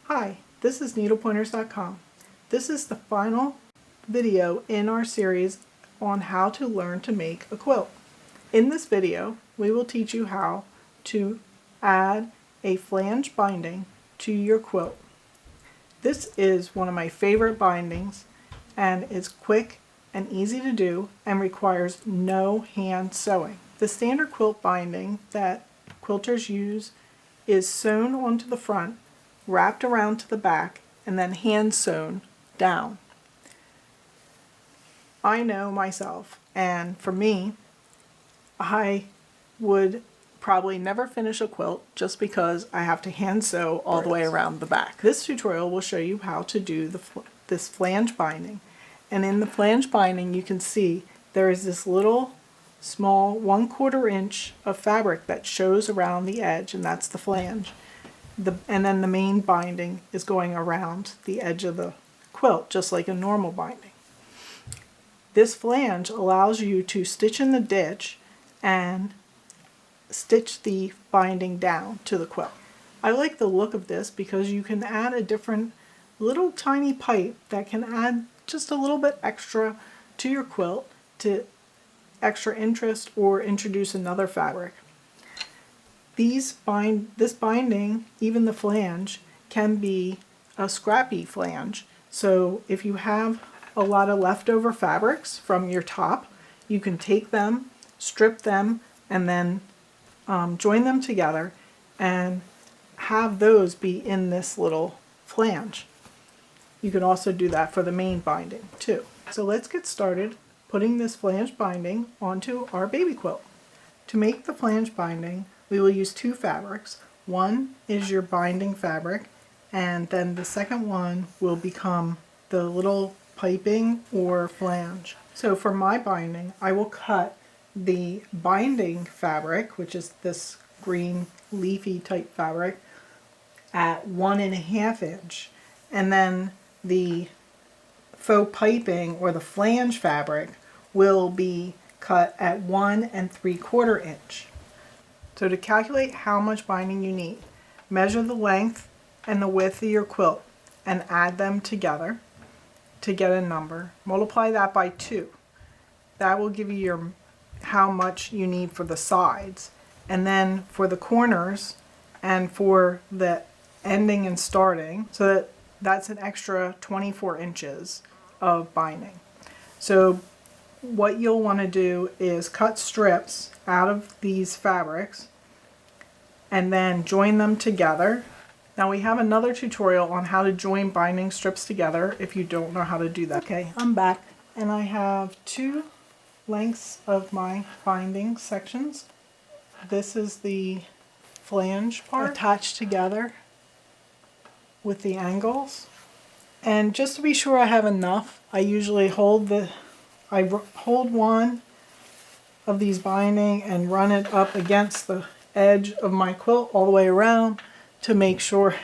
Hi, this is needlepointers.com. This is the final video in our series on how to learn to make a quilt. In this video, we will teach you how to add a flange binding to your quilt. This is one of my favorite bindings and is quick and easy to do and requires no hand sewing. The standard quilt binding that quilters use is sewn onto the front, wrapped around to the back, and then hand sewn down. I know myself, and for me, I would probably never finish a quilt just because I have to hand sew all the way around the back. This tutorial will show you how to do this flange binding. And in the flange binding, you can see there is this little small 1/4 inch of fabric that shows around the edge, and that's the flange. And then the main binding is going around the edge of the quilt, just like a normal binding. This flange allows you to stitch in the ditch and stitch the binding down to the quilt. I like the look of this because you can add a different little tiny pipe that can add just a little bit extra to your quilt to extra interest or introduce another fabric. This binding, even the flange, can be a scrappy flange. So if you have a lot of leftover fabrics from your top, you can take them, strip them, and then join them together and have those be in this little flange. You can also do that for the main binding too. So let's get started putting this flange binding onto our baby quilt. To make the flange binding, we will use two fabrics. One is your binding fabric, and then the second one will become the little piping or flange. So for my binding, I will cut the binding fabric, which is this green leafy type fabric, at 1.5 inch, and then the faux piping or the flange fabric will be cut at 1 3/4 inch. So to calculate how much binding you need, measure the length and the width of your quilt and add them together to get a number. Multiply that by 2. That will give you how much you need for the sides. And then for the corners and for the ending and starting, so that's an extra 24 inches of binding. So what you'll want to do is cut strips out of these fabrics and then join them together. Now we have another tutorial on how to join binding strips together if you don't know how to do that. Okay, I'm back and I have 2 lengths of my binding sections. This is the flange part attached together with the angles. And just to be sure I have enough, I usually hold one of these binding and run it up against the edge of my quilt all the way around to make sure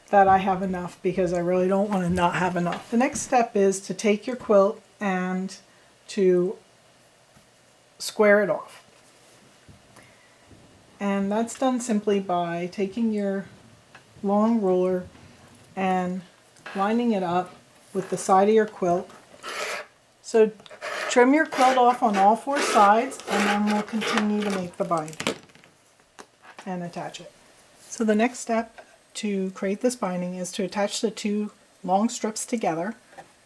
that I have enough, because I really don't want to not have enough. The next step is to take your quilt and to square it off. And that's done simply by taking your long ruler and lining it up with the side of your quilt. So trim your quilt off on all 4 sides, and then we'll continue to make the binding and attach it. So the next step to create this binding is to attach the 2 long strips together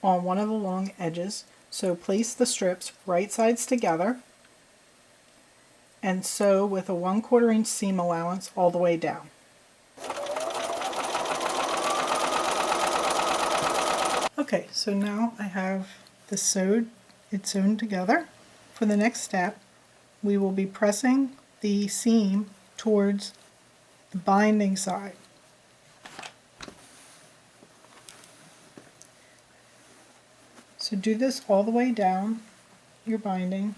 on one of the long edges. So place the strips right sides together and sew with a 1/4 inch seam allowance all the way down. Okay, so now I have this sewn together. For the next step, we will be pressing the seam towards the binding side. So do this all the way down your binding.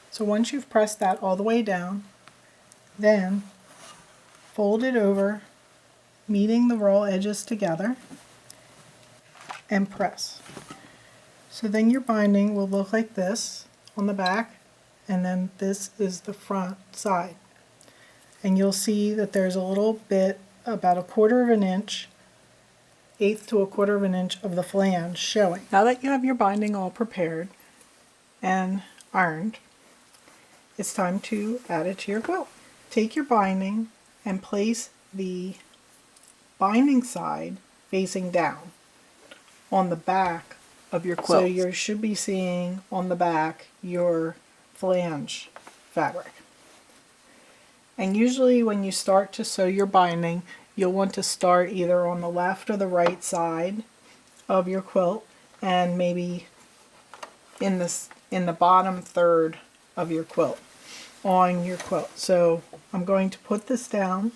So once you've pressed that all the way down, then fold it over, meeting the raw edges together, and press. So then your binding will look like this on the back, and then this is the front side. And you'll see that there's a little bit about 1/4 of an inch, 1/8 to 1/4 of an inch of the flange showing. Now that you have your binding all prepared and ironed, it's time to add it to your quilt. Take your binding and place the binding side facing down on the back of your quilt. So you should be seeing on the back your flange fabric. And usually when you start to sew your binding, you'll want to start either on the left or the right side of your quilt, and maybe in the bottom third of your quilt, on your quilt. So I'm going to put this down,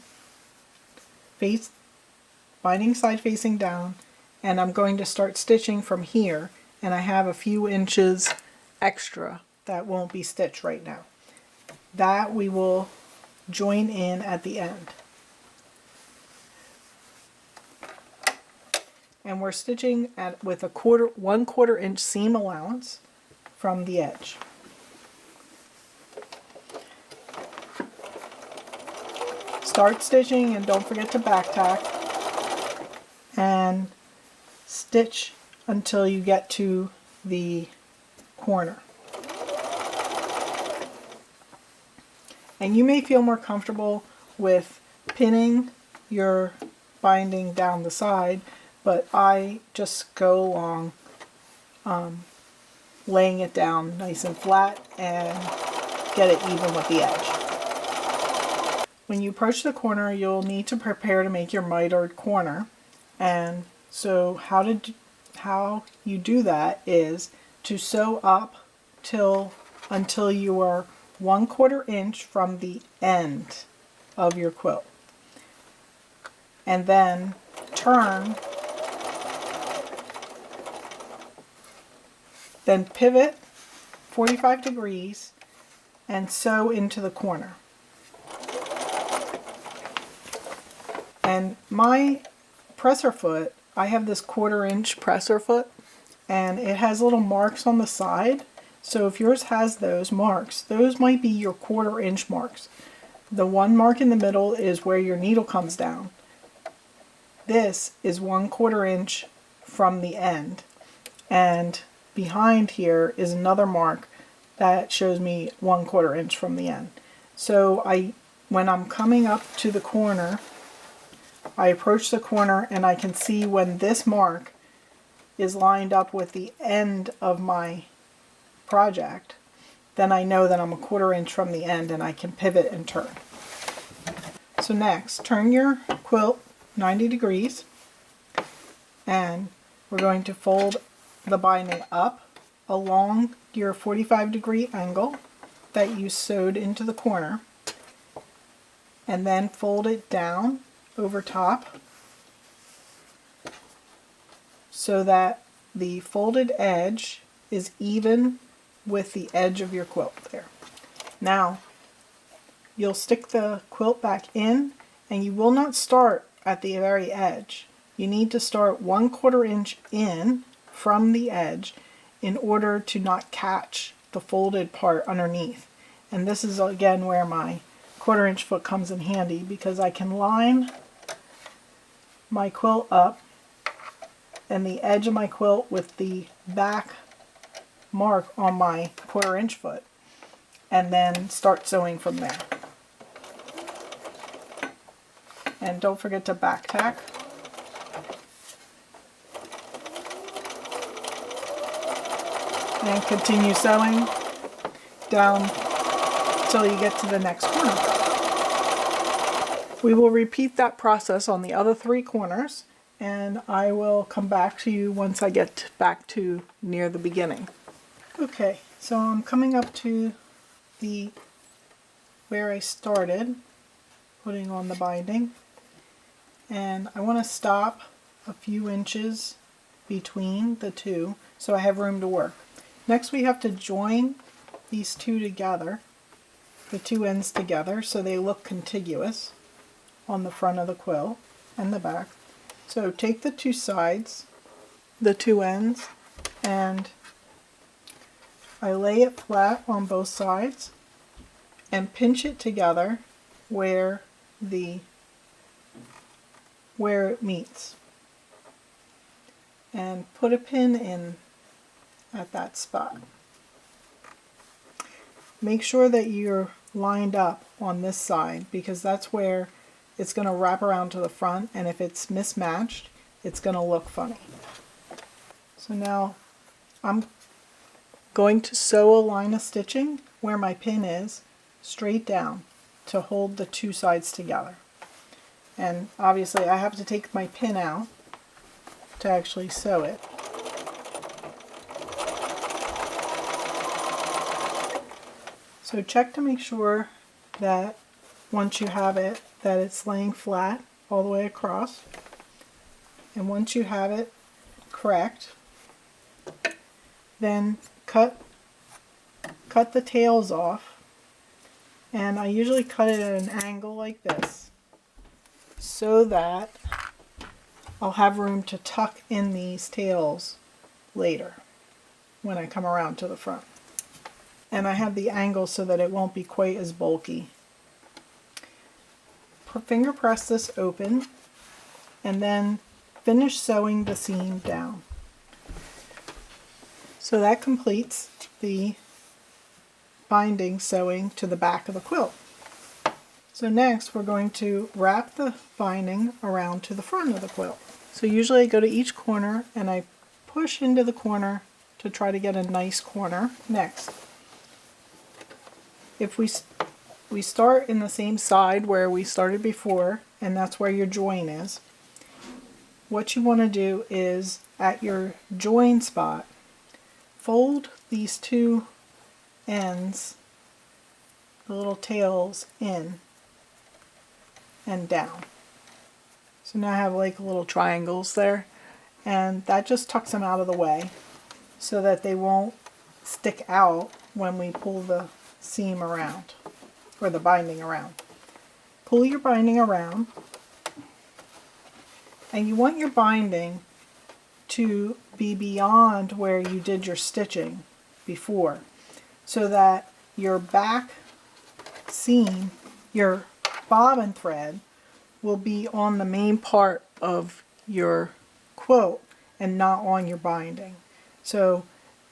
binding side facing down, and I'm going to start stitching from here, and I have a few inches extra that won't be stitched right now. That we will join in at the end. And we're stitching with a 1/4 inch seam allowance from the edge. Start stitching and don't forget to back tack, and stitch until you get to the corner. And you may feel more comfortable with pinning your binding down the side, but I just go along laying it down nice and flat and get it even with the edge. When you approach the corner, you'll need to prepare to make your mitered corner. And so how you do that is to sew up until you are 1/4 inch from the end of your quilt, and then turn, then pivot 45 degrees and sew into the corner. And my presser foot, I have this 1/4 inch presser foot, and it has little marks on the side. So if yours has those marks, those might be your 1/4 inch marks. The one mark in the middle is where your needle comes down. This is 1/4 inch from the end. And behind here is another mark that shows me 1/4 inch from the end. So when I'm coming up to the corner, I approach the corner and I can see when this mark is lined up with the end of my project, then I know that I'm 1/4 inch from the end and I can pivot and turn. So next, turn your quilt 90 degrees, and we're going to fold the binding up along your 45-degree angle that you sewed into the corner, and then fold it down over top so that the folded edge is even with the edge of your quilt there. Now you'll stick the quilt back in, and you will not start at the very edge. You need to start 1/4 inch in from the edge in order to not catch the folded part underneath. And this is again where my 1/4 inch foot comes in handy, because I can line my quilt up and the edge of my quilt with the back mark on my 1/4 inch foot, and then start sewing from there. And don't forget to back tack. And continue sewing down until you get to the next corner. We will repeat that process on the other 3 corners, and I will come back to you once I get back to near the beginning. Okay, so I'm coming up to where I started putting on the binding, and I want to stop a few inches between the two so I have room to work. Next we have to join these two together, the two ends together, so they look contiguous on the front of the quilt and the back. So take the two sides, the two ends, and I lay it flat on both sides and pinch it together where the where it meets and put a pin in at that spot. Make sure that you're lined up on this side because that's where it's going to wrap around to the front, and if it's mismatched, it's going to look funny. So now I'm going to sew a line of stitching where my pin is straight down to hold the two sides together. And obviously I have to take my pin out to actually sew it. So check to make sure that once you have it, that it's laying flat all the way across. And once you have it correct, then cut the tails off. And I usually cut it at an angle like this so that I'll have room to tuck in these tails later when I come around to the front. And I have the angle so that it won't be quite as bulky. Finger press this open and then finish sewing the seam down. So that completes the binding sewing to the back of the quilt. So next we're going to wrap the binding around to the front of the quilt. So usually I go to each corner and I push into the corner to try to get a nice corner next. If we start in the same side where we started before, and that's where your join is, what you want to do is at your join spot, fold these two ends, the little tails, in and down. So now I have like little triangles there, and that just tucks them out of the way so that they won't stick out when we pull the seam around, or the binding around. Pull your binding around, and you want your binding to be beyond where you did your stitching before, so that your back seam, your bobbin thread, will be on the main part of your quilt and not on your binding. So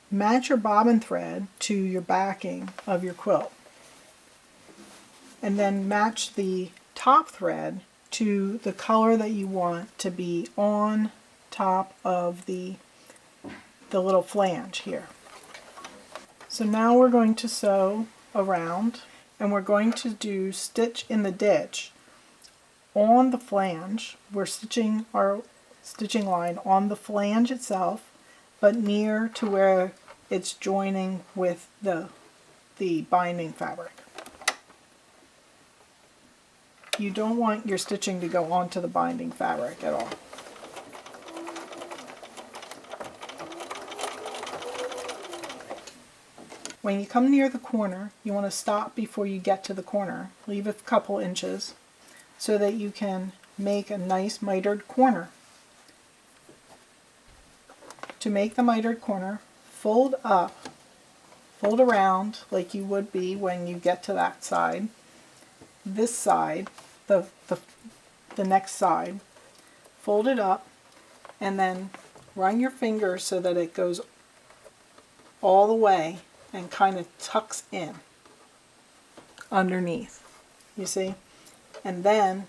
match your bobbin thread to your backing of your quilt, and then match the top thread to the color that you want to be on top of the little flange here. So now we're going to sew around, and we're going to do stitch in the ditch on the flange. We're stitching our stitching line on the flange itself, but near to where it's joining with the binding fabric. You don't want your stitching to go onto the binding fabric at all. When you come near the corner, you want to stop before you get to the corner. Leave a couple inches so that you can make a nice mitered corner. To make the mitered corner, fold up, fold around like you would be when you get to that side. This side, the next side, fold it up, and then run your finger so that it goes all the way and kind of tucks in underneath, you see? And then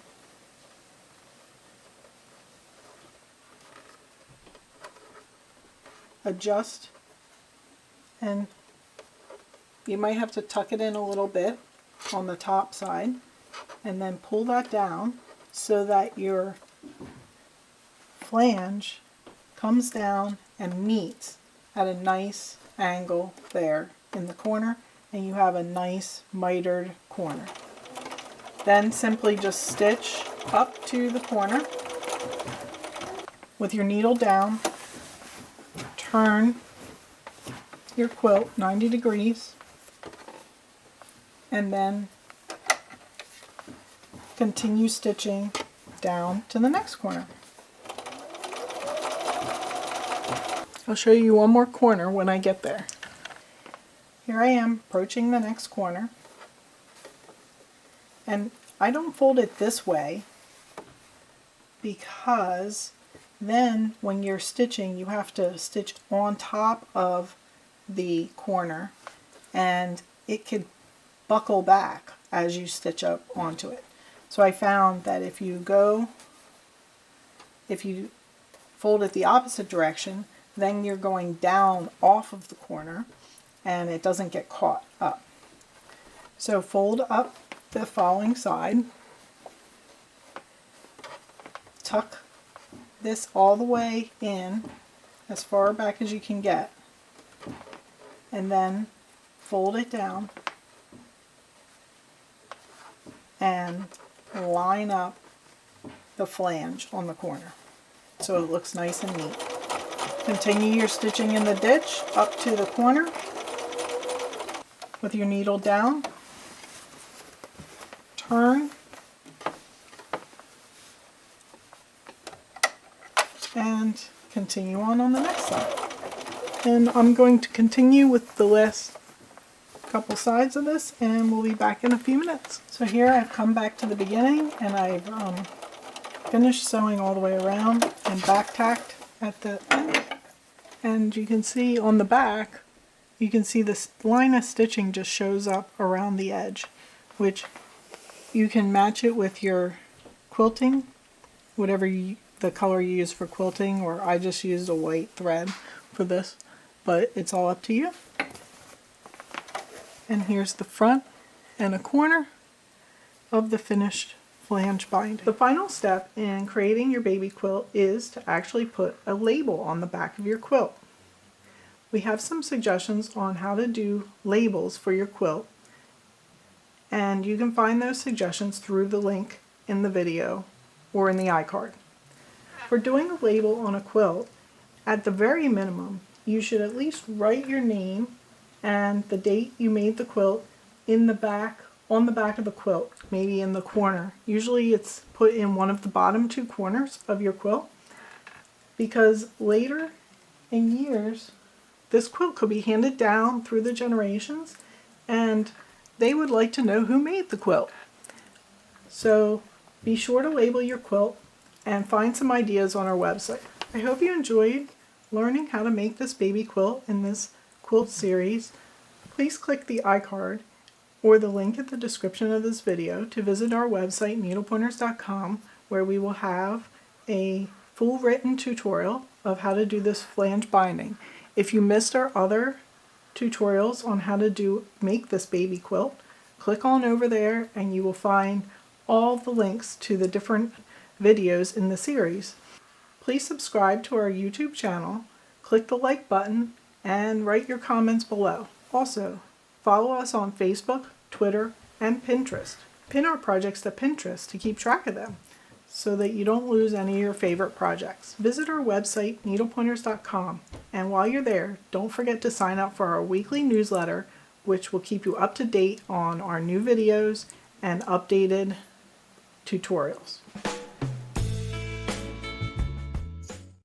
adjust, and you might have to tuck it in a little bit on the top side, and then pull that down so that your flange comes down and meets at a nice angle there in the corner, and you have a nice mitered corner. Then simply just stitch up to the corner with your needle down. Turn your quilt 90 degrees, and then continue stitching down to the next corner. I'll show you one more corner when I get there. Here I am approaching the next corner, and I don't fold it this way because then when you're stitching, you have to stitch on top of the corner, and it could buckle back as you stitch up onto it. So I found that if you fold it the opposite direction, then you're going down off of the corner and it doesn't get caught up. So fold up the following side, tuck this all the way in as far back as you can get, and then fold it down and line up the flange on the corner so it looks nice and neat. Continue your stitching in the ditch up to the corner with your needle down. Turn and continue on the next side. And I'm going to continue with the last couple sides of this, and we'll be back in a few minutes. So here I've come back to the beginning, and I've finished sewing all the way around and back tacked at the end. And you can see on the back, you can see this line of stitching just shows up around the edge, which you can match it with your quilting, whatever the color you use for quilting, or I just used a white thread for this, but it's all up to you. And here's the front and a corner of the finished flange binding. The final step in creating your baby quilt is to actually put a label on the back of your quilt. We have some suggestions on how to do labels for your quilt, and you can find those suggestions through the link in the video or in the iCard. For doing a label on a quilt, at the very minimum, you should at least write your name and the date you made the quilt in the back, on the back of the quilt, maybe in the corner. Usually it's put in one of the bottom two corners of your quilt, because later in years, this quilt could be handed down through the generations, and they would like to know who made the quilt. So be sure to label your quilt and find some ideas on our website. I hope you enjoyed learning how to make this baby quilt in this quilt series. Please click the iCard or the link in the description of this video to visit our website, needlepointers.com, where we will have a full written tutorial of how to do this flange binding. If you missed our other tutorials on how to make this baby quilt, click on over there and you will find all the links to the different videos in the series. Please subscribe to our YouTube channel, click the like button, and write your comments below. Also, follow us on Facebook, Twitter, and Pinterest. Pin our projects to Pinterest to keep track of them so that you don't lose any of your favorite projects. Visit our website, needlepointers.com, and while you're there, don't forget to sign up for our weekly newsletter, which will keep you up to date on our new videos and updated tutorials.